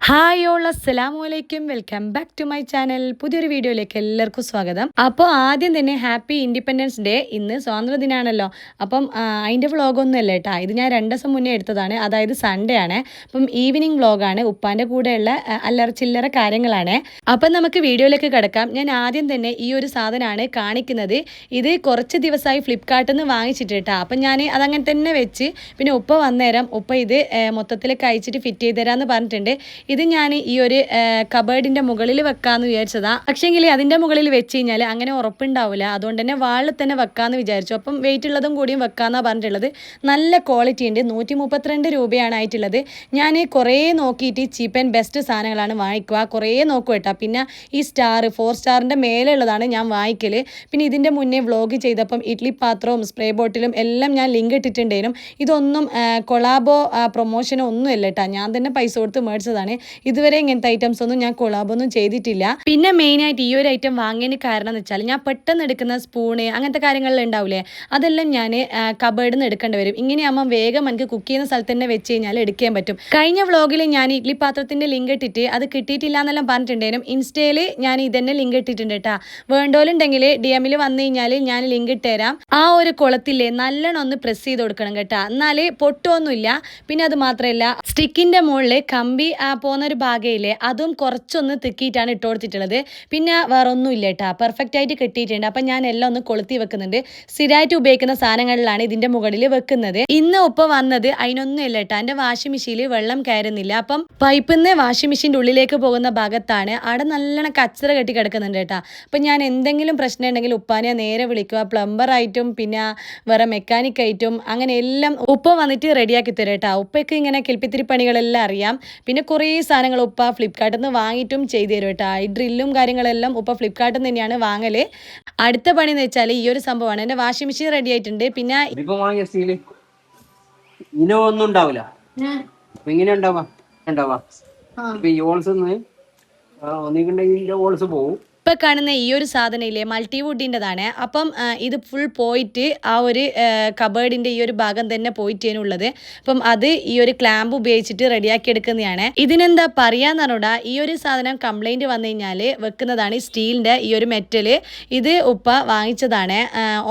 Hi all അസ്സലാമു അലൈക്കും welcome back to my channel. പുതിയൊരു വീഡിയോയിലേക്ക് എല്ലാവർക്കും സ്വാഗതം. അപ്പോൾ ആദ്യം തന്നെ ഹാപ്പി ഇൻഡിപെൻഡൻസ് ഡേ. ഇന്ന് സ്വാതന്ത്ര്യ ദിനമാണല്ലോ. അപ്പം അതിൻ്റെ വ്ളോഗൊന്നും അല്ല കേട്ടോ, ഇത് ഞാൻ 2 ദിവസം മുന്നേ എടുത്തതാണ്. അതായത് സൺഡേ ആണ്. അപ്പം ഈവനിങ് വ്ളോഗാണ്. ഉപ്പാൻ്റെ കൂടെയുള്ള അല്ലറ ചില്ലറ കാര്യങ്ങളാണ്. അപ്പം നമുക്ക് വീഡിയോയിലേക്ക് കിടക്കാം. ഞാൻ ആദ്യം തന്നെ ഈ ഒരു സാധനമാണ് കാണിക്കുന്നത്. ഇത് കുറച്ച് ദിവസമായി ഫ്ലിപ്കാർട്ടിൽ നിന്ന് വാങ്ങിച്ചിട്ട് കേട്ടോ. അപ്പം ഞാൻ അതങ്ങനെ തന്നെ വെച്ച്, പിന്നെ ഉപ്പ വന്നേരം ഉപ്പ ഇത് മൊത്തത്തിലേക്ക് അയച്ചിട്ട് ഫിറ്റ് ചെയ്ത് തരാമെന്ന് പറഞ്ഞിട്ടുണ്ട്. ഇത് ഞാൻ ഈ ഒരു കബേർഡിൻ്റെ മുകളിൽ വെക്കാമെന്ന് വിചാരിച്ചതാണ്. പക്ഷേങ്കിൽ അതിൻ്റെ മുകളിൽ വെച്ച് കഴിഞ്ഞാൽ അങ്ങനെ ഉറപ്പുണ്ടാവില്ല. അതുകൊണ്ട് തന്നെ വാളിൽ തന്നെ വെക്കാമെന്ന് വിചാരിച്ചു. അപ്പം വെയിറ്റ് ഉള്ളതും കൂടിയും വെക്കാമെന്നാണ് പറഞ്ഞിട്ടുള്ളത്. നല്ല ക്വാളിറ്റി ഉണ്ട്. 132 രൂപയാണ് ആയിട്ടുള്ളത്. ഞാൻ കുറേ നോക്കിയിട്ട് ചീപ്പ് ആൻഡ് ബെസ്റ്റ് സാധനങ്ങളാണ് വാങ്ങിക്കുക. കുറേ നോക്കും കേട്ടോ. പിന്നെ ഈ 4 സ്റ്റാറിൻ്റെ മേലെയുള്ളതാണ് ഞാൻ വാങ്ങിക്കൽ. പിന്നെ ഇതിൻ്റെ മുന്നേ വ്ളോഗ് ചെയ്തപ്പം ഇഡ്ലി പാത്രവും സ്പ്രേ ബോട്ടിലും എല്ലാം ഞാൻ ലിങ്ക് ഇട്ടിട്ടുണ്ടായിരുന്നു. ഇതൊന്നും കൊളാബോ പ്രൊമോഷനോ ഒന്നുമല്ല കേട്ടോ, ഞാൻ തന്നെ പൈസ കൊടുത്ത് മേടിച്ചതാണ്. ഇതുവരെ ഇങ്ങനത്തെ ഐറ്റംസ് ഒന്നും ഞാൻ കൊളാബൊന്നും ചെയ്തിട്ടില്ല. പിന്നെ മെയിനായിട്ട് ഈ ഒരു ഐറ്റം വാങ്ങിയതിന് കാരണം എന്ന് വെച്ചാൽ ഞാൻ പെട്ടെന്ന് എടുക്കുന്ന സ്പൂണ് അങ്ങനത്തെ കാര്യങ്ങളിൽ ഉണ്ടാവില്ലേ, അതെല്ലാം ഞാൻ കബേർഡിൽ നിന്ന് എടുക്കേണ്ടി വരും. ഇങ്ങനെയാകുമ്പോൾ വേഗം എനിക്ക് കുക്ക് ചെയ്യുന്ന സ്ഥലത്ത് തന്നെ വെച്ച് കഴിഞ്ഞാൽ എടുക്കാൻ പറ്റും. കഴിഞ്ഞ വ്ളോഗിൽ ഞാൻ ഇഡ്ലി പാത്രത്തിൻ്റെ ലിങ്ക് ഇട്ടിട്ട് അത് കിട്ടിയിട്ടില്ല എന്നെല്ലാം പറഞ്ഞിട്ടുണ്ടായിരുന്നു. ഇൻസ്റ്റയിൽ ഞാൻ ഇതന്നെ ലിങ്ക് ഇട്ടിട്ടുണ്ട് കേട്ടോ. വേണ്ടോലുണ്ടെങ്കിൽ DM വന്നു കഴിഞ്ഞാൽ ഞാൻ ലിങ്ക് ഇട്ടുതരാം. ആ ഒരു കുളത്തില്ലേ നല്ലോണം ഒന്ന് പ്രസ് ചെയ്ത് കൊടുക്കണം കേട്ടോ, എന്നാൽ പൊട്ടുമൊന്നുമില്ല. പിന്നെ അത് മാത്രമല്ല, സ്റ്റിക്കിൻ്റെ മുകളിൽ കമ്പി പോകുന്നൊരു ഭാഗയില്ലേ, അതും കുറച്ചൊന്ന് തിക്കിയിട്ടാണ് ഇട്ട് കൊടുത്തിട്ടുള്ളത്. പിന്നെ വേറെ ഒന്നും ഇല്ല കേട്ടോ, പെർഫെക്റ്റ് ആയിട്ട് കിട്ടിയിട്ടുണ്ട്. അപ്പം ഞാൻ എല്ലാം ഒന്ന് കൊളുത്തി വെക്കുന്നുണ്ട്. സ്ഥിരമായിട്ട് ഉപയോഗിക്കുന്ന സാധനങ്ങളിലാണ് ഇതിൻ്റെ മുകളിൽ വെക്കുന്നത്. ഇന്ന് ഉപ്പ വന്നത് അതിനൊന്നും ഇല്ല കേട്ടോ, എൻ്റെ വാഷിംഗ് മെഷീനിൽ വെള്ളം കയറുന്നില്ല. അപ്പം പൈപ്പിൽ നിന്ന് വാഷിംഗ് മെഷീൻ്റെ ഉള്ളിലേക്ക് പോകുന്ന ഭാഗത്താണ് അവിടെ നല്ലോണം കച്ചറ കെട്ടി കിടക്കുന്നുണ്ട് കേട്ടോ. അപ്പം ഞാൻ എന്തെങ്കിലും പ്രശ്നം ഉണ്ടെങ്കിൽ ഉപ്പാനെ നേരെ വിളിക്കുക. പ്ലംബറായിട്ടും പിന്നെ വേറെ മെക്കാനിക്കായിട്ടും അങ്ങനെ എല്ലാം ഉപ്പ വന്നിട്ട് റെഡിയാക്കി തരും കേട്ടോ. ഉപ്പയ്ക്ക് ഇങ്ങനെ കിൽപ്പിത്തിരി പണികളെല്ലാം അറിയാം. പിന്നെ കുറേ സാധനങ്ങൾ ഉപ്പ ഫ്ലിപ്കാർട്ടിൽ നിന്ന് വാങ്ങിയിട്ടും ചെയ്തു തരും കേട്ടോ. ഈ ഡ്രില്ലും കാര്യങ്ങളെല്ലാം ഉപ്പ ഫ്ലിപ്കാർട്ടിൽ നിന്ന് തന്നെയാണ് വാങ്ങൽ. അടുത്ത പണി എന്ന് വെച്ചാൽ ഈ ഒരു സംഭവമാണ്. എൻ്റെ വാഷിംഗ് മെഷീൻ റെഡി ആയിട്ടുണ്ട്. പിന്നെ ഒന്നും ഉണ്ടാവില്ല. ഇങ്ങനെ ഉണ്ടാവാ ഈ ഓൾസ് ഒന്നിക്കുണ്ടെങ്കിൽ ഓൾസ് പോവും. ഇപ്പം കാണുന്ന ഈ ഒരു സാധനം ഇല്ലേ മൾട്ടിവുഡിൻ്റെതാണ്. അപ്പം ഇത് ഫുൾ പോയിട്ട് ആ ഒരു കബേർഡിൻ്റെ ഈ ഒരു ഭാഗം തന്നെ പോയിട്ടേനുള്ളത്. അപ്പം അത് ഈ ഒരു ക്ലാമ്പ് ഉപയോഗിച്ചിട്ട് റെഡിയാക്കി എടുക്കുന്നതാണ്. ഇതിനെന്താ പറയാന്ന് പറഞ്ഞാൽ, ഈ ഒരു സാധനം കംപ്ലൈൻറ്റ് വന്നു കഴിഞ്ഞാൽ വെക്കുന്നതാണ്. ഈ സ്റ്റീലിൻ്റെ ഈ ഒരു മെറ്റൽ ഇത് ഉപ്പ വാങ്ങിച്ചതാണ്,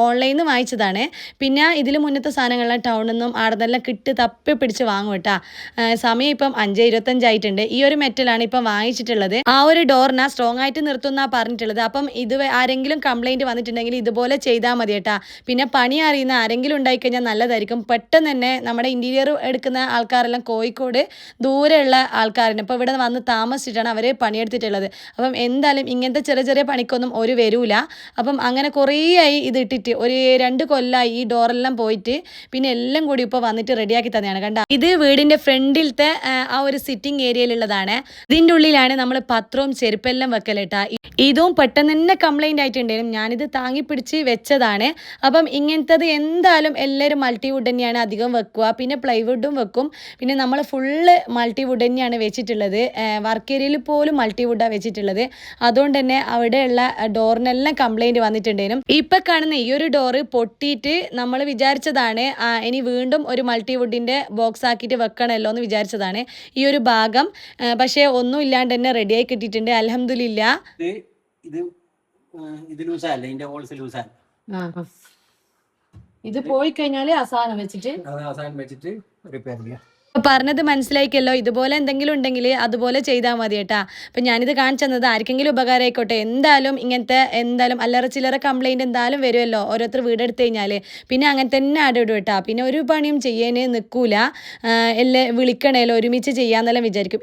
ഓൺലൈനിൽ നിന്ന് വാങ്ങിച്ചതാണ്. പിന്നെ ഇതിൽ മുന്നത്തെ സാധനങ്ങളെല്ലാം ടൗണിൽ നിന്നും അവിടെ നിന്നെല്ലാം തപ്പി പിടിച്ച് വാങ്ങും കേട്ടോ. സമയം ഇപ്പം 5:25 ആയിട്ടുണ്ട്. ഈ ഒരു മെറ്റലാണ് ഇപ്പം വാങ്ങിച്ചിട്ടുള്ളത്. ആ ഒരു ഡോറിനെ സ്ട്രോങ് ആയിട്ട് നിർത്തുന്ന പറഞ്ഞിട്ടുള്ളത്. അപ്പം ഇത് ആരെങ്കിലും കംപ്ലൈൻറ്റ് വന്നിട്ടുണ്ടെങ്കിൽ ഇതുപോലെ ചെയ്താൽ മതി കേട്ടാ. പിന്നെ പണി അറിയുന്ന ആരെങ്കിലും ഉണ്ടായിക്കഴിഞ്ഞാൽ നല്ലതായിരിക്കും. പെട്ടെന്ന് തന്നെ നമ്മുടെ ഇൻറ്റീരിയർ എടുക്കുന്ന ആൾക്കാരെല്ലാം കോഴിക്കോട് ദൂരെയുള്ള ആൾക്കാരുണ്ട്. അപ്പോൾ ഇവിടെ വന്ന് താമസിച്ചിട്ടാണ് അവർ പണിയെടുത്തിട്ടുള്ളത്. അപ്പം എന്തായാലും ഇങ്ങനത്തെ ചെറിയ ചെറിയ പണിക്കൊന്നും ഒരു വരൂല. അപ്പം അങ്ങനെ കുറേ ആയി ഇത് ഇട്ടിട്ട് ഒരു 2 കൊല്ലമായി ഈ ഡോറെല്ലാം പോയിട്ട്. പിന്നെ എല്ലാം കൂടി ഇപ്പോൾ വന്നിട്ട് റെഡിയാക്കി തന്നെയാണ് കണ്ട. ഇത് വീടിൻ്റെ ഫ്രണ്ടിലത്തെ ആ ഒരു സിറ്റിംഗ് ഏരിയയിലുള്ളതാണ്. ഇതിൻ്റെ ഉള്ളിലാണ് നമ്മൾ പത്രവും ചെരുപ്പെല്ലാം വെക്കലേട്ടാ. ഇതും പെട്ടെന്ന് തന്നെ കംപ്ലൈൻ്റ് ആയിട്ടുണ്ടായിരുന്നു. ഞാനിത് താങ്ങി പിടിച്ച് വെച്ചതാണ്. അപ്പം ഇങ്ങനത്തത് എന്തായാലും എല്ലാവരും മൾട്ടിവുഡ് തന്നെയാണ് അധികം വെക്കുക. പിന്നെ പ്ലൈവുഡും വെക്കും. പിന്നെ നമ്മൾ ഫുള്ള് മൾട്ടിവുഡ് തന്നെയാണ് വെച്ചിട്ടുള്ളത്. വർക്ക് ഏരിയയിൽ പോലും മൾട്ടിവുഡാണ് വെച്ചിട്ടുള്ളത്. അതുകൊണ്ട് തന്നെ അവിടെയുള്ള ഡോറിനെല്ലാം കംപ്ലൈൻറ്റ് വന്നിട്ടുണ്ടായിരുന്നു. ഇപ്പം കാണുന്ന ഈ ഒരു ഡോറ് പൊട്ടിയിട്ട് നമ്മൾ വിചാരിച്ചതാണ് ഇനി വീണ്ടും ഒരു മൾട്ടിവുഡിൻ്റെ ബോക്സ് ആക്കിയിട്ട് വെക്കണമല്ലോ എന്ന് വിചാരിച്ചതാണ് ഈ ഒരു ഭാഗം. പക്ഷേ ഒന്നും ഇല്ലാണ്ട് തന്നെ റെഡിയായി കിട്ടിയിട്ടുണ്ട്, അൽഹംദുലില്ലാ. ഇത് പോയി കഴിഞ്ഞാല് അവസാനം വെച്ചിട്ട് റിപ്പയർ ചെയ്യാം. പറഞ്ഞത് മനസ്സിലായിക്കല്ലോ. ഇതുപോലെ എന്തെങ്കിലും ഉണ്ടെങ്കിൽ അതുപോലെ ചെയ്താൽ മതി കേട്ടാ. അപ്പം ഞാനിത് കാണിച്ചു തന്നത് ആർക്കെങ്കിലും ഉപകാരമായിക്കോട്ടെ. എന്തായാലും ഇങ്ങനത്തെ എന്തായാലും അല്ലറ ചില്ലറ കംപ്ലൈൻറ്റ് എന്തായാലും വരുമല്ലോ ഓരോരുത്തർ വീടെടുത്ത് കഴിഞ്ഞാൽ. പിന്നെ അങ്ങനെ തന്നെ ആടിടും കേട്ടാ. പിന്നെ ഒരു പണിയും ചെയ്യാൻ നിൽക്കൂല. എല്ലാം വിളിക്കണേലോ ഒരുമിച്ച് ചെയ്യാന്നെല്ലാം വിചാരിക്കും.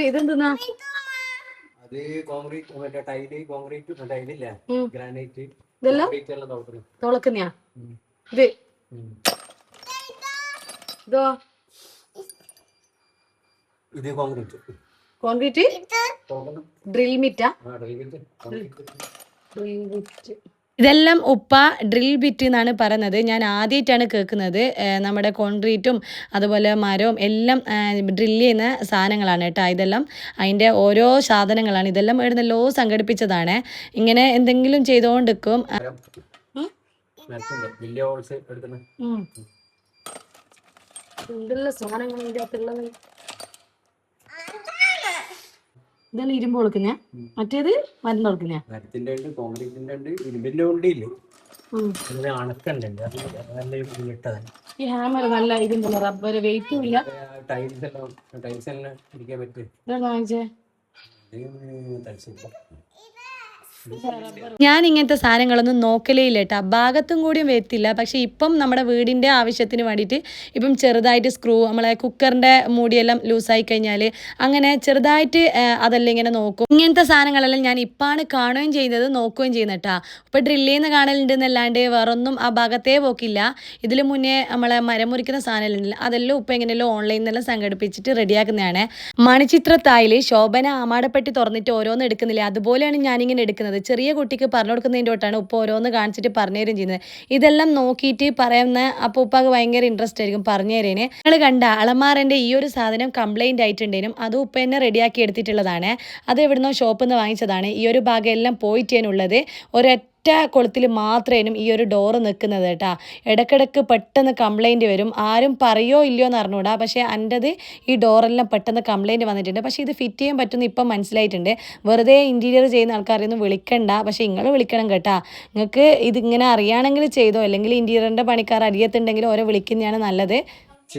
ഇതെന്താ അത് കോൺക്രീറ്റ് ടൈലില്ലേ ഗ്രാനൈറ്റ് ഇതെല്ലാം തുളക്കുന്നയാ. ഇത് ഇതോ ഇത് കോൺക്രീറ്റ് ഡ്രിൽ മിറ്റാ. ഇതെല്ലാം ഉപ്പ ഡ്രിൽ ബിറ്റ് എന്നാണ് പറയുന്നത്. ഞാൻ ആദ്യമായിട്ടാണ് കേൾക്കുന്നത്. നമ്മുടെ കോൺക്രീറ്റും അതുപോലെ മരവും എല്ലാം ഡ്രില്ല് ചെയ്യുന്ന സാധനങ്ങളാണ് കേട്ടോ. ഇതെല്ലാം അതിൻ്റെ ഓരോ സാധനങ്ങളാണ്. ഇതെല്ലാം എവിടുന്നല്ലോ സംഘടിപ്പിച്ചതാണ്. ഇങ്ങനെ എന്തെങ്കിലും ചെയ്തുകൊണ്ടിരിക്കും. എന്തെല്ലാം സാധനങ്ങൾ ഇതിന്റെ അകത്തുള്ളത്. ഇതെല്ലാം ഇരുമ്പ് കൊടുക്കുന്നേ, മറ്റേത് മരുന്ന് കൊടുക്കുന്നേ. മരത്തിന്റെ ഉണ്ട്, കോൺക്രീറ്റിന്റെ ഉണ്ട്, ഇരുമ്പിന്റെ ഉണ്ടില്ലേ, അതിന് അണക്കുണ്ടല്ലോ, അതെല്ലാം ഇട്ടതാണ്. ഈ ഹാമർ നല്ല ഇതുണ്ടല്ലോ, റബ്ബർ വെയിറ്റും ഇല്ല. ടൈൽസ് എല്ലാം ഇരിക്കാൻ പറ്റും. ഇതെന്താ വാങ്ങിച്ചേ? ഞാൻ ഇങ്ങനത്തെ സാധനങ്ങളൊന്നും നോക്കലേ ഇല്ല കേട്ടോ, ഭാഗത്തും കൂടിയും വരത്തില്ല. പക്ഷെ ഇപ്പം നമ്മുടെ വീടിൻ്റെ ആവശ്യത്തിന് വേണ്ടിയിട്ട് ഇപ്പം ചെറുതായിട്ട് സ്ക്രൂ, നമ്മളെ കുക്കറിൻ്റെ മൂടിയെല്ലാം ലൂസായി കഴിഞ്ഞാൽ അങ്ങനെ ചെറുതായിട്ട് അതെല്ലാം ഇങ്ങനെ നോക്കും. ഇങ്ങനത്തെ സാധനങ്ങളെല്ലാം ഞാൻ ഇപ്പാണ് കാണുകയും ചെയ്യുന്നത്, നോക്കുകയും ചെയ്യുന്നത് കേട്ടോ. ഇപ്പോൾ ഡ്രില്ല് ചെയ്യുന്ന കാണലുണ്ടെന്നല്ലാണ്ട് വേറൊന്നും ആ ഭാഗത്തേ പോക്കില്ല. ഇതിൽ മുന്നേ നമ്മളെ മരം മുറിക്കുന്ന സാധനങ്ങളുണ്ടല്ലോ, അതെല്ലാം ഉപ്പം എങ്ങനെയല്ലോ ഓൺലൈനിൽ നിന്നെല്ലാം സംഘടിപ്പിച്ചിട്ട് റെഡിയാക്കുന്നതാണ്. മണിച്ചിത്രത്തായിൽ ശോഭന ആമാടപ്പെട്ടി തുറന്നിട്ട് ഓരോന്ന് എടുക്കുന്നില്ല, അതുപോലെയാണ് ഞാനിങ്ങനെ എടുക്കുന്നത്. ചെറിയ കുട്ടിക്ക് പറഞ്ഞു കൊടുക്കുന്നതിൻ്റെ തൊട്ടാണ് ഉപ്പ ഓരോന്ന് കാണിച്ചിട്ട് പറഞ്ഞു തരും ചെയ്യുന്നത്. ഇതെല്ലാം നോക്കിയിട്ട് പറയുന്ന അപ്പോൾ ഉപ്പാക്ക് ഭയങ്കര ഇൻട്രസ്റ്റ് ആയിരിക്കും പറഞ്ഞു തരേന്. നിങ്ങൾ കണ്ട അളമാറിൻ്റെ ഈ ഒരു സാധനം കംപ്ലൈൻറ്റ് ആയിട്ടുണ്ടേനും അത് ഉപ്പ തന്നെ റെഡിയാക്കി എടുത്തിട്ടുള്ളതാണ്. അത് എവിടുന്നോ ഷോപ്പിൽ നിന്ന് വാങ്ങിച്ചതാണ്. ഈ ഒരു ഭാഗം എല്ലാം പോയിട്ടേനുള്ളത് ഒരൊറ്റ കൊളുത്തിൽ മാത്രമേനും ഈ ഒരു ഡോറ് നിൽക്കുന്നത് കേട്ടോ. ഇടയ്ക്കിടയ്ക്ക് പെട്ടെന്ന് കംപ്ലൈൻറ്റ് വരും. ആരും പറയോ ഇല്ലയോ എന്ന് അറിഞ്ഞൂടാ, പക്ഷേ എൻ്റെത് ഈ ഡോറെല്ലാം പെട്ടെന്ന് കംപ്ലൈൻറ്റ് വന്നിട്ടുണ്ട്. പക്ഷേ ഇത് ഫിറ്റ് ചെയ്യാൻ പറ്റുമെന്ന് ഇപ്പം മനസ്സിലായിട്ടുണ്ട്. വെറുതെ ഇൻറ്റീരിയർ ചെയ്യുന്ന ആൾക്കാരെയൊന്നും വിളിക്കണ്ട, പക്ഷേ നിങ്ങൾ വിളിക്കണം കേട്ടോ. നിങ്ങൾക്ക് ഇതിങ്ങനെ അറിയുകയാണെങ്കിൽ ചെയ്തോ, അല്ലെങ്കിൽ ഇൻറ്റീരിയറിൻ്റെ പണിക്കാർ അറിയത്തുണ്ടെങ്കിൽ ഓരോ വിളിക്കുന്നതാണ് നല്ലത്.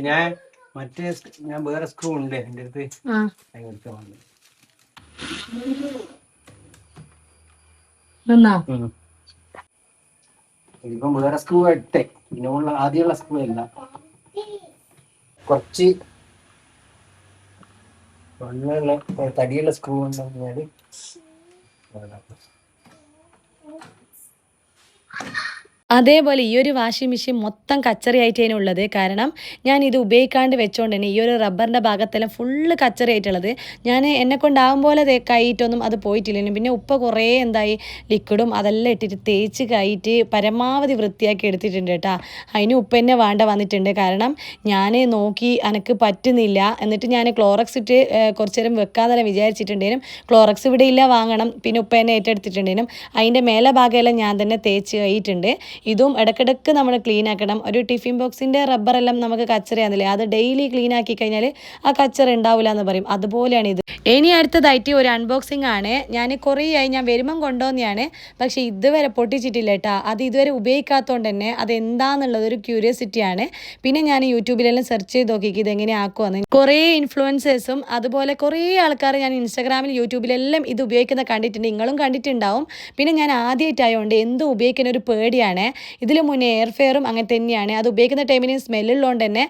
ഞാൻ വേറെ സ്ക്രൂ ഉണ്ട് എൻ്റെ അടുത്ത്. ഇതിപ്പം വേറെ സ്ക്രൂ ഇട്ടേ, ഇതിനുള്ള ആദ്യമുള്ള സ്ക്രൂ അല്ല, കുറച്ച് തടിയുള്ള സ്ക്രൂ ഉണ്ടെങ്കിൽ അതേപോലെ ഈ ഒരു വാഷിംഗ് മെഷീൻ മൊത്തം കച്ചറയായിട്ടേനുള്ളത്. കാരണം ഞാൻ ഇത് ഉപയോഗിക്കാണ്ട് വെച്ചോണ്ട് തന്നെ ഈ ഒരു റബ്ബറിൻ്റെ ഭാഗത്തെല്ലാം ഫുള്ള് കച്ചറയായിട്ടുള്ളത്. ഞാൻ എന്നെ കൊണ്ടാകും പോലെ കൈയിട്ടൊന്നും അത് പോയിട്ടില്ല. പിന്നെ ഉപ്പ കുറേ എന്തായി ലിക്വിഡും അതെല്ലാം ഇട്ടിട്ട് തേച്ച് കൈയിട്ട് പരമാവധി വൃത്തിയാക്കി എടുത്തിട്ടുണ്ട് കേട്ടോ. അതിന് ഉപ്പ തന്നെ വേണ്ട വന്നിട്ടുണ്ട്. കാരണം ഞാൻ നോക്കി എനിക്ക് പറ്റുന്നില്ല. എന്നിട്ട് ഞാൻ ക്ലോറക്സ് ഇട്ട് കുറച്ച് നേരം വെക്കാതെ വിചാരിച്ചിട്ടുണ്ടേനും. ക്ലോറക്സ് ഇവിടെ ഇല്ല, വാങ്ങണം. പിന്നെ ഉപ്പ തന്നെ ഏറ്റെടുത്തിട്ടുണ്ടേനും. അതിൻ്റെ മേലെ ഭാഗമെല്ലാം ഞാൻ തന്നെ തേച്ച് കൈയിട്ടുണ്ട്. ഇതും ഇടയ്ക്കിടയ്ക്ക് നമ്മൾ ക്ലീൻ ആക്കണം. ഒരു ടിഫിൻ ബോക്സിൻ്റെ റബ്ബറെല്ലാം നമുക്ക് കച്ചറയാണെന്നില്ലേ, അത് ഡെയിലി ക്ലീൻ ആക്കി കഴിഞ്ഞാൽ ആ കച്ചറ ഉണ്ടാവില്ല എന്ന് പറയും. അതുപോലെയാണ് ഇത്. ഇനി അടുത്തതായിട്ട് ഒരു അൺബോക്സിങ് ആണ്. ഞാൻ കുറേ ആയി ഞാൻ വരുമ്പം കൊണ്ടുവന്നെയാണ്, പക്ഷേ ഇതുവരെ പൊട്ടിച്ചിട്ടില്ല കേട്ടോ. അത് ഇതുവരെ ഉപയോഗിക്കാത്തതുകൊണ്ട് തന്നെ അതെന്താണെന്നുള്ളതൊരു ക്യൂരിയോസിറ്റിയാണ്. പിന്നെ ഞാൻ യൂട്യൂബിലെല്ലാം സെർച്ച് ചെയ്ത് നോക്കി ഇതെങ്ങനെ ആക്കുമെന്ന്. കുറേ ഇൻഫ്ലുവൻസേഴ്സും അതുപോലെ കുറേ ആൾക്കാർ ഞാൻ ഇൻസ്റ്റാഗ്രാമിൽ യൂട്യൂബിലെല്ലാം ഇത് ഉപയോഗിക്കുന്ന കണ്ടിട്ടുണ്ട്, നിങ്ങളും കണ്ടിട്ടുണ്ടാവും. പിന്നെ ഞാൻ ആദ്യമായിട്ടായതുകൊണ്ട് എന്തും ഉപയോഗിക്കുന്ന ഒരു പേടിയാണ്. ഇതിൽ മുന്നേ എയർ ഫെയറും അങ്ങനെ തന്നെയാണ്. അത് ഉപയോഗിക്കുന്ന ടൈമിന് സ്മെല്ലുള്ളതുകൊണ്ട് തന്നെ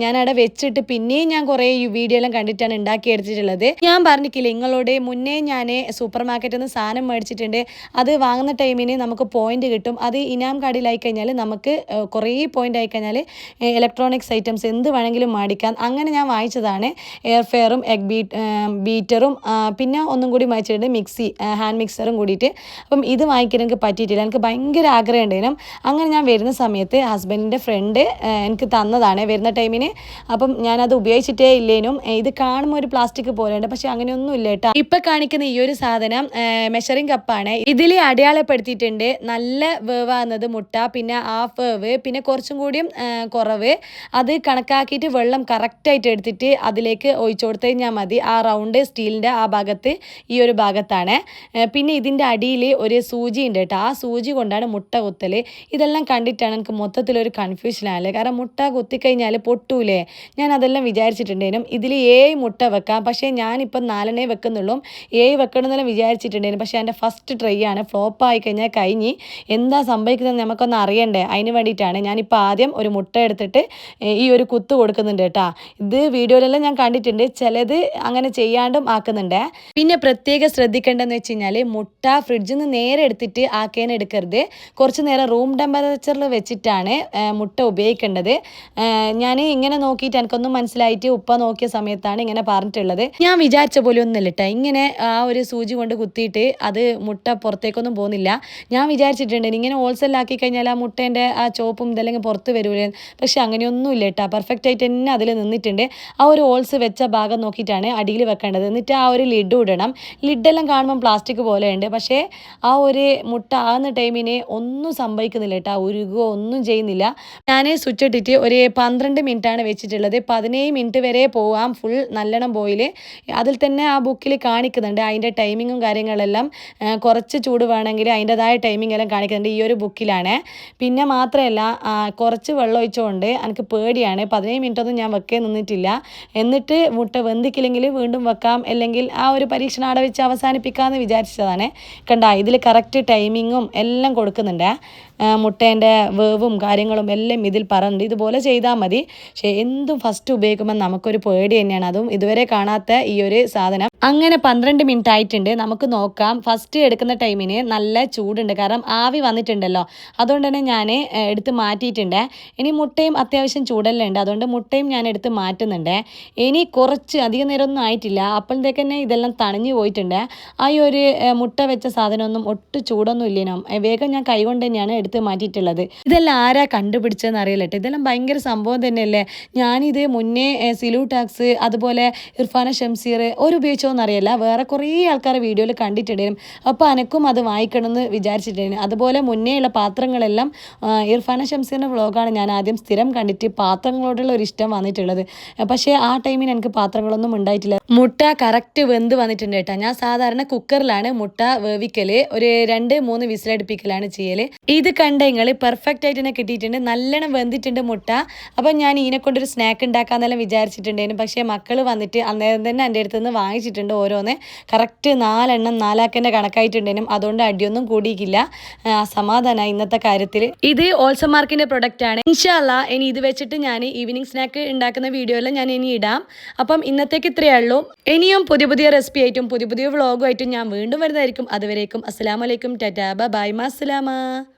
ഞാനവിടെ വെച്ചിട്ട് പിന്നെയും ഞാൻ കുറേ വീഡിയോ എല്ലാം കണ്ടിട്ടാണ് ഉണ്ടാക്കിയെടുത്തിട്ടുള്ളത്. ഞാൻ പറഞ്ഞിട്ടില്ല നിങ്ങളോട് മുന്നേ ഞാൻ സൂപ്പർ മാർക്കറ്റിൽ നിന്ന് സാധനം മേടിച്ചിട്ടുണ്ട്. അത് വാങ്ങുന്ന ടൈമിന് നമുക്ക് പോയിന്റ് കിട്ടും. അത് ഇനാം കാർഡിലായി കഴിഞ്ഞാൽ നമുക്ക് കുറേ പോയിന്റ് ആയി കഴിഞ്ഞാൽ ഇലക്ട്രോണിക്സ് ഐറ്റംസ് എന്ത് വേണമെങ്കിലും മേടിക്കാം. അങ്ങനെ ഞാൻ വാങ്ങിച്ചതാണ് എയർ ഫെയറും എഗ് ബീറ്ററും പിന്നെ ഒന്നും കൂടി വാങ്ങിച്ചിട്ടുണ്ട് മിക്സി, ഹാൻഡ് മിക്സറും കൂടിയിട്ട്. അപ്പം ഇത് വാങ്ങിക്കാൻ എനിക്ക് പറ്റിയിട്ടില്ല. എനിക്ക് ഭയങ്കര ആഗ്രഹം ഉണ്ടേനും. അങ്ങനെ ഞാൻ വരുന്ന സമയത്ത് ഹസ്ബൻഡിൻ്റെ ഫ്രണ്ട് എനിക്ക് തന്നതാണ് വരുന്ന ടൈമിന്. അപ്പം ഞാനത് ഉപയോഗിച്ചിട്ടേ ഇല്ലേനും. ഇത് കാണുമ്പോൾ ഒരു പ്ലാസ്റ്റിക് പോലെയുണ്ട്, പക്ഷെ അങ്ങനെയൊന്നും ഇല്ല കേട്ടോ. ഇപ്പം കാണിക്കുന്ന ഈ ഒരു സാധനം മെഷറിംഗ് കപ്പാണ്. ഇതിൽ അടയാളപ്പെടുത്തിയിട്ടുണ്ട് നല്ല വേവാകുന്നത് മുട്ട, പിന്നെ ഹാഫ് വേവ്, പിന്നെ കുറച്ചും കൂടിയും കുറവ്. അത് കണക്കാക്കിയിട്ട് വെള്ളം കറക്റ്റായിട്ട് എടുത്തിട്ട് അതിലേക്ക് ഒഴിച്ചു കൊടുത്തു കഴിഞ്ഞാൽ മതി. ആ റൗണ്ട് സ്റ്റീലിൻ്റെ ആ ഭാഗത്ത് ഈ ഒരു ഭാഗത്താണ്. പിന്നെ ഇതിൻ്റെ അടിയിൽ ഒരു സൂചി ഉണ്ട് കേട്ടോ. ആ സൂചി കൊണ്ടാണ് മുട്ട കുത്തൽ. ഇതെല്ലാം കണ്ടിട്ടാണ് എനിക്ക് മൊത്തത്തിലൊരു കൺഫ്യൂഷനാണല്ലേ. കാരണം മുട്ട കുത്തിക്കഴിഞ്ഞാൽ പൊട്ടൂലേ, ഞാൻ അതെല്ലാം വിചാരിച്ചിട്ടുണ്ടേനും. ഇതിൽ 7 മുട്ട വെക്കാം, പക്ഷേ ഞാനിപ്പം 4 വെക്കുന്നുള്ളൂ. 7 വെക്കണമെന്നെല്ലാം വിചാരിച്ചിട്ടുണ്ടേനും. പക്ഷേ എൻ്റെ ഫസ്റ്റ് ട്രൈ ആണ്, ഫ്ലോപ്പ് ആയി കഴിഞ്ഞാൽ കഴിഞ്ഞ് എന്താ സംഭവിക്കുന്നത് നമുക്കൊന്ന് അറിയണ്ടേ. അതിന് വേണ്ടിയിട്ടാണ് ഞാനിപ്പോൾ ആദ്യം ഒരു മുട്ട എടുത്തിട്ട് ഈ ഒരു കുത്ത് കൊടുക്കുന്നുണ്ട് കേട്ടോ. ഇത് വീഡിയോയിലെല്ലാം ഞാൻ കണ്ടിട്ടുണ്ട്, ചിലത് അങ്ങനെ ചെയ്യാണ്ടും ആക്കുന്നുണ്ട്. പിന്നെ പ്രത്യേകം ശ്രദ്ധിക്കേണ്ടതെന്ന് വെച്ച് കഴിഞ്ഞാൽ മുട്ട ഫ്രിഡ്ജിൽ നിന്ന് നേരെ എടുത്തിട്ട് ആക്കേനെ എടുക്കരുത്. കുറച്ച് നേരം റൂം ടെമ്പറേച്ചറിൽ വെച്ചിട്ടാണ് മുട്ട ഉപയോഗിക്കേണ്ടത്. ഞാൻ ഇങ്ങനെ നോക്കിയിട്ട് എനിക്കൊന്നും മനസ്സിലായിട്ട് ഉപ്പ നോക്കിയ സമയത്താണ് ഇങ്ങനെ പറഞ്ഞിട്ടുള്ളത്. ഞാൻ വിചാരിച്ച പോലെ ഒന്നുമില്ല കേട്ടോ. ഇങ്ങനെ ആ ഒരു സൂചി കൊണ്ട് കുത്തിയിട്ട് അത് മുട്ട പുറത്തേക്കൊന്നും പോകുന്നില്ല. ഞാൻ വിചാരിച്ചിട്ടുണ്ട് ഇങ്ങനെ ഹോൾസെയിലാക്കി കഴിഞ്ഞാൽ ആ മുട്ടേൻ്റെ ആ ചോപ്പും ഇതല്ലെങ്കിൽ പുറത്ത് വരൂലേ, പക്ഷെ അങ്ങനെയൊന്നും ഇല്ല കേട്ടോ. പെർഫെക്റ്റ് ആയിട്ട് തന്നെ അതിൽ നിന്നിട്ടുണ്ട്. ആ ഒരു ഹോൾസ് വെച്ച ഭാഗം നോക്കിയിട്ടാണ് അടിയിൽ വെക്കേണ്ടത്. എന്നിട്ട് ആ ഒരു ലിഡ് ഇടണം. ലിഡെല്ലാം കാണുമ്പം പ്ലാസ്റ്റിക് പോലെയുണ്ട്, പക്ഷേ ആ ഒരു മുട്ട ആകുന്ന ടൈമിന് ഒന്നും സംഭവിക്കില്ല. സംഭവിക്കുന്നില്ല കേട്ടോ, ഉരുകോ ഒന്നും ചെയ്യുന്നില്ല. ഞാൻ സ്വിച്ച് ഇട്ടിട്ട് ഒരു 12 മിനിറ്റാണ് വെച്ചിട്ടുള്ളത്. 17 മിനിറ്റ് വരെ പോവാം ഫുൾ നല്ലോണം ബോയിൽ. അതിൽ തന്നെ ആ ബുക്കിൽ കാണിക്കുന്നുണ്ട് അതിൻ്റെ ടൈമിങ്ങും കാര്യങ്ങളെല്ലാം. കുറച്ച് ചൂട് വേണമെങ്കിൽ അതിൻ്റെതായ ടൈമിംഗ് എല്ലാം കാണിക്കുന്നുണ്ട് ഈ ഒരു ബുക്കിലാണ്. പിന്നെ മാത്രമല്ല കുറച്ച് വെള്ളം ഒഴിച്ചുകൊണ്ട് എനിക്ക് പേടിയാണ്. 17 മിനിറ്റൊന്നും ഞാൻ വെക്കാൻ നിന്നിട്ടില്ല. എന്നിട്ട് മുട്ട വെന്തിക്കില്ലെങ്കിൽ വീണ്ടും വെക്കാം, അല്ലെങ്കിൽ ആ ഒരു പരീക്ഷണം അവിടെ വെച്ച് അവസാനിപ്പിക്കാമെന്ന് വിചാരിച്ചതാണ്. കണ്ട ഇതിൽ കറക്റ്റ് ടൈമിങ്ങും എല്ലാം കൊടുക്കുന്നുണ്ട്. മുട്ടേൻ്റെ വേവും കാര്യങ്ങളും എല്ലാം ഇതിൽ പറയുന്നുണ്ട്. ഇതുപോലെ ചെയ്താൽ മതി. പക്ഷേ എന്തും ഫസ്റ്റ് ഉപയോഗിക്കുമ്പോൾ നമുക്കൊരു പേടി തന്നെയാണ്. അതും ഇതുവരെ കാണാത്ത ഈ ഒരു സാധനം. അങ്ങനെ 12 മിനിറ്റ് ആയിട്ടുണ്ട്. നമുക്ക് നോക്കാം. ഫസ്റ്റ് എടുക്കുന്ന ടൈമിന് നല്ല ചൂടുണ്ട്, കാരണം ആവി വന്നിട്ടുണ്ടല്ലോ. അതുകൊണ്ട് തന്നെ ഞാൻ എടുത്ത് മാറ്റിയിട്ടുണ്ട്. ഇനി മുട്ടയും അത്യാവശ്യം ചൂടെല്ലാം ഉണ്ട്, അതുകൊണ്ട് മുട്ടയും ഞാൻ എടുത്ത് മാറ്റുന്നുണ്ട്. ഇനി കുറച്ച് അധികം നേരമൊന്നും ആയിട്ടില്ല, അപ്പോഴത്തേക്ക് തന്നെ ഇതെല്ലാം തണിഞ്ഞു പോയിട്ടുണ്ട്. ആ ഒരു മുട്ട വെച്ച സാധനമൊന്നും ഒട്ടും ചൂടൊന്നും ഇല്ലേനോ. വേഗം ഞാൻ കൈകൊണ്ട് തന്നെയാണ് എടുത്ത് മാറ്റിയിട്ടുള്ളത്. ഇതെല്ലാം ആരാ കണ്ടുപിടിച്ചതെന്ന് അറിയില്ല കേട്ടോ. ഇതെല്ലാം ഭയങ്കര സംഭവം തന്നെയല്ലേ. ഞാനിത് മുന്നേ സിലു ടാക്സ് അതുപോലെ ഇർഫാന ഷംസീർ ഒരു ഉപയോഗിച്ചോന്ന് അറിയില്ല, വേറെ കുറേ ആൾക്കാർ വീഡിയോയിൽ കണ്ടിട്ടുണ്ടായിരുന്നു. അപ്പോൾ എനിക്കും അത് വാങ്ങിക്കണമെന്ന് വിചാരിച്ചിട്ടുണ്ടായിരുന്നു. അതുപോലെ മുന്നേ ഉള്ള പാത്രങ്ങളെല്ലാം ഇർഫാന ഷംസീറിൻ്റെ വ്ളോഗാണ് ഞാൻ ആദ്യം സ്ഥിരം കണ്ടിട്ട് പാത്രങ്ങളോടുള്ള ഒരു ഇഷ്ടം വന്നിട്ടുള്ളത്. പക്ഷേ ആ ടൈമിന് എനിക്ക് പാത്രങ്ങളൊന്നും ഉണ്ടായിട്ടില്ല. മുട്ട കറക്റ്റ് വെന്ത് വന്നിട്ടുണ്ട് കേട്ടോ. ഞാൻ സാധാരണ കുക്കറിലാണ് മുട്ട വേവിക്കൽ, ഒരു 2-3 വിസിലടുപ്പിക്കലാണ് ചെയ്യൽ. ഇത് കണ്ടെങ്കിൽ പെർഫെക്റ്റ് ആയിട്ട് തന്നെ കിട്ടിയിട്ടുണ്ട്, നല്ലോണം വെന്തിട്ടുണ്ട് മുട്ട. അപ്പം ഞാൻ ഇതിനെ കൊണ്ടൊരു സ്നാക്ക് ഉണ്ടാക്കാന്നെല്ലാം വിചാരിച്ചിട്ടുണ്ടായിരുന്നു. പക്ഷേ മക്കൾ വന്നിട്ട് അന്നേരം തന്നെ എൻ്റെ അടുത്ത് നിന്ന് വാങ്ങിച്ചിട്ടുണ്ട് ഓരോന്ന്. കറക്റ്റ് 4 എണ്ണം 4 ആക്കിൻ്റെ കണക്കായിട്ടുണ്ടായിരുന്നു. അതുകൊണ്ട് അടിയൊന്നും കൂടിയിട്ടില്ല. സമാധാനമായി ഇന്നത്തെ കാര്യത്തിൽ. ഇത് ഓൾസം മാർക്കിൻ്റെ പ്രൊഡക്റ്റ് ആണ്. ഇൻഷാ അല്ലാ ഇനി ഇത് വെച്ചിട്ട് ഞാൻ ഈവനിങ് സ്നാക്ക് ഉണ്ടാക്കുന്ന വീഡിയോയെല്ലാം ഞാൻ ഇനി ഇടാം. അപ്പം ഇന്നത്തേക്ക് ഇത്രയേ ഉള്ളൂ. ഇനിയും പുതിയ റെസിപ്പി ആയിട്ടും പുതിയ വ്ളോഗുമായിട്ടും ഞാൻ വീണ്ടും വരുന്നതായിരിക്കും. അതുവരേക്കും അസ്സലാമു അലൈക്കും, ടാറ്റാ ബൈ, മാസ്സലാമ.